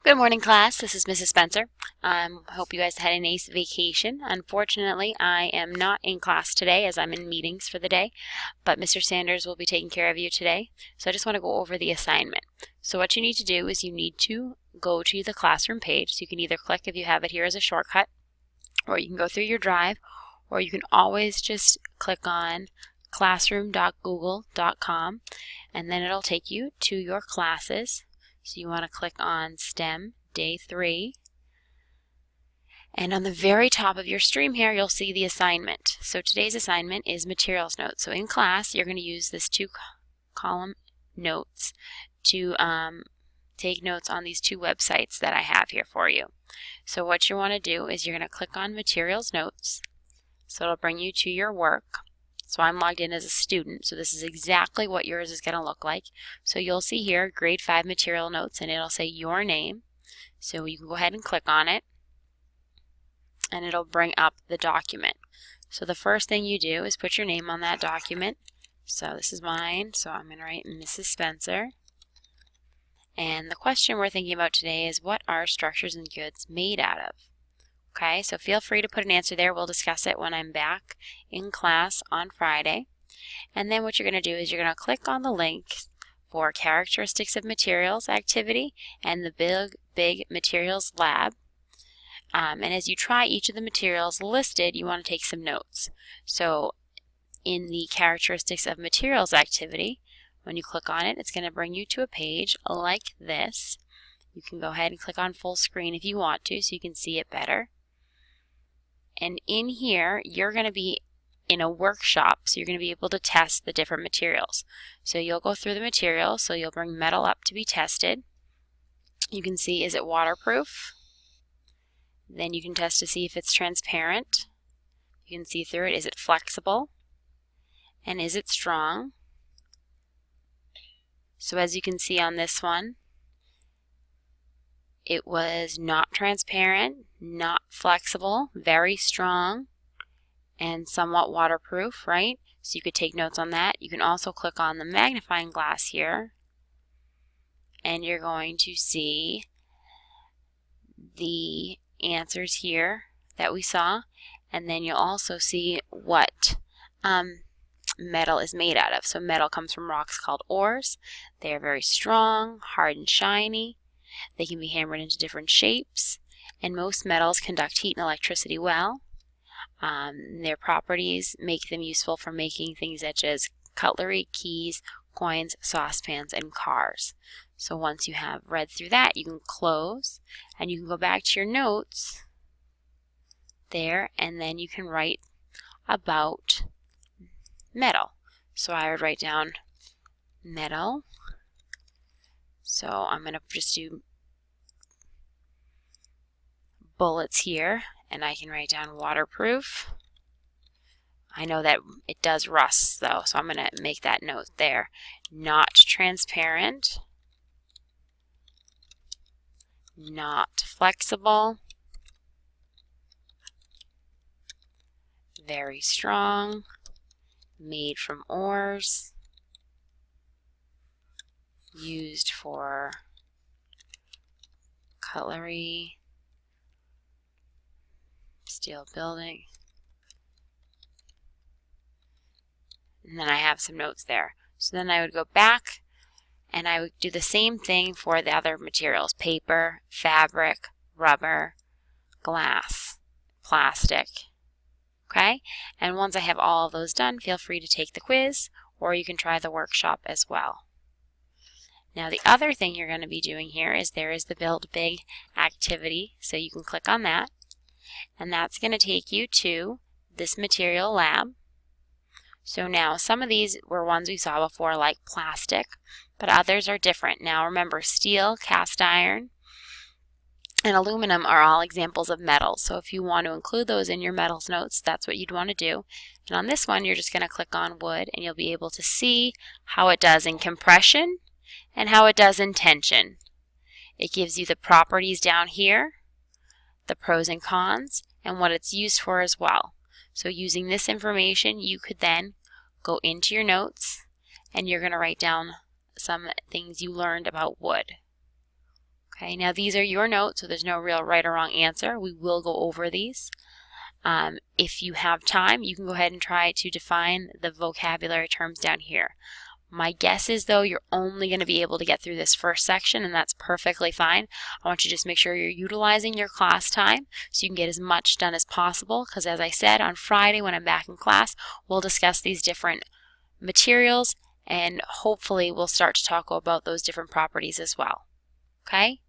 Good morning, class. This is Mrs. Spencer. Hope you guys had a nice vacation. Unfortunately, I am not in class today as I'm in meetings for the day, but Mr. Sanders will be taking care of you today. So I just want to go over the assignment. So what you need to do is you need to go to the classroom page. So you can either click if you have it here as a shortcut, or you can go through your drive, or you can always just click on classroom.google.com and then it'll take you to your classes. So you want to click on STEM Day 3. And on the very top of your stream here, you'll see the assignment. So today's assignment is materials notes. So in class, you're going to use this 2-column notes to take notes on these 2 websites that I have here for you. So what you want to do is you're going to click on materials notes. So it'll bring you to your work. So I'm logged in as a student, so this is exactly what yours is going to look like. So you'll see here grade 5 material notes and it'll say your name. So you can go ahead and click on it and it'll bring up the document. So the first thing you do is put your name on that document. So this is mine, so I'm going to write Mrs. Spencer. And the question we're thinking about today is, what are structures and goods made out of? Okay, so feel free to put an answer there. We'll discuss it when I'm back in class on Friday. And then what you're going to do is you're going to click on the link for Characteristics of Materials activity and the Big Materials Lab. And as you try each of the materials listed, you want to take some notes. So in the Characteristics of Materials activity, when you click on it, it's going to bring you to a page like this. You can go ahead and click on full screen if you want to so you can see it better. And in here, you're going to be in a workshop, so you're going to be able to test the different materials. So you'll go through the materials, so you'll bring metal up to be tested. You can see, is it waterproof? Then you can test to see if it's transparent. You can see through it, is it flexible? And is it strong? So as you can see on this one, it was not transparent, not flexible, very strong, and somewhat waterproof, right? So you could take notes on that. You can also click on the magnifying glass here, and you're going to see the answers here that we saw, and then you'll also see what metal is made out of. So metal comes from rocks called ores. They are very strong, hard and shiny. They can be hammered into different shapes, and most metals conduct heat and electricity well. Their properties make them useful for making things such as cutlery, keys, coins, saucepans, and cars. So once you have read through that, you can close, and you can go back to your notes there, and then you can write about metal. So I would write down metal. So I'm going to just do bullets here, and I can write down waterproof. I know that it does rust though, so I'm going to make that note there. Not transparent, not flexible, very strong, made from ores, used for cutlery, steel building. And then I have some notes there. So then I would go back and I would do the same thing for the other materials: paper, fabric, rubber, glass, plastic. Okay? And once I have all of those done, feel free to take the quiz, or you can try the workshop as well. Now the other thing you're going to be doing here is there is the Build Big activity, so you can click on that, and that's going to take you to this material lab. So now some of these were ones we saw before, like plastic, but others are different. Now remember, steel, cast iron, and aluminum are all examples of metals. So if you want to include those in your metals notes, that's what you'd want to do. And on this one, you're just going to click on wood, and you'll be able to see how it does in compression and how it does in tension. It gives you the properties down here, the pros and cons, and what it's used for as well. So using this information, you could then go into your notes and you're going to write down some things you learned about wood. Okay, now these are your notes, so there's no real right or wrong answer. We will go over these. If you have time, you can go ahead and try to define the vocabulary terms down here. My guess is, though, you're only going to be able to get through this first section, and that's perfectly fine. I want you to just make sure you're utilizing your class time so you can get as much done as possible, because as I said, on Friday when I'm back in class, we'll discuss these different materials, and hopefully we'll start to talk about those different properties as well. Okay?